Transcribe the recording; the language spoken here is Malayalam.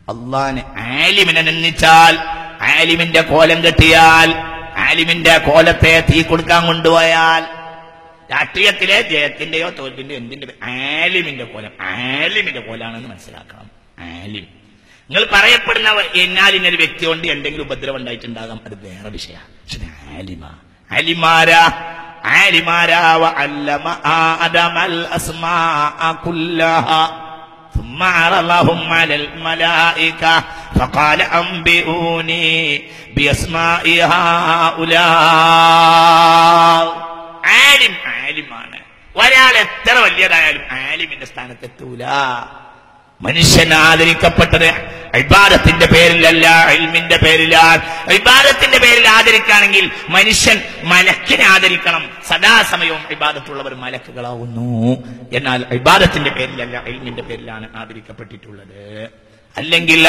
അള്ളാനെ ആലിമിനെ നിന്ദിച്ചാൽ, ആലിമിന്റെ കോലം കെട്ടിയാൽ, ആലിമിന്റെ കോലത്തെ തീ കൊടുക്കാൻ കൊണ്ടുപോയാൽ, രാഷ്ട്രീയത്തിലെ ജയത്തിന്റെയോ തോൽവിന്റെയോ എന്തിന്റെ ആലിമിന്റെ കോലം, ആലിമിന്റെ കോലാണെന്ന് മനസ്സിലാക്കണം. ആലിം നിങ്ങൾ പറയപ്പെടുന്ന എന്നാൽ ഇന്നൊരു വ്യക്തി കൊണ്ട് എന്തെങ്കിലും ഉപദ്രവം ഉണ്ടായിട്ടുണ്ടാകാം, അത് വേറെ വിഷയമാണ്. പക്ഷെ ആലിമാരാ വഅല്ലമ ആദമൽ അസ്മാഅ കുല്ലഹ ثم عرضهم على الملائكة فقال أنبئوني بأسماء هؤلاء. ആലിമാണ്. ഒരാൾ എത്ര വലിയതായാലും ആലിമിന്റെ സ്ഥാനത്തെത്തൂല. മനുഷ്യൻ ആദരിക്കപ്പെട്ടത് ഇബാദത്തിന്റെ പേരിലല്ല, ഇൽമിന്റെ പേരിലാണ്. ഇബാദത്തിന്റെ പേരിൽ ആദരിക്കുകയാണെങ്കിൽ മനുഷ്യൻ മലക്കിനെ ആദരിക്കണം. സദാസമയവും ഇബാദത്തുള്ളവർ മലക്കുകളാവുന്നു. എന്നാൽ ഇബാദത്തിന്റെ പേരിലല്ല, ഇൽമിന്റെ പേരിലാണ് ആദരിക്കപ്പെട്ടിട്ടുള്ളത്. അല്ലെങ്കിൽ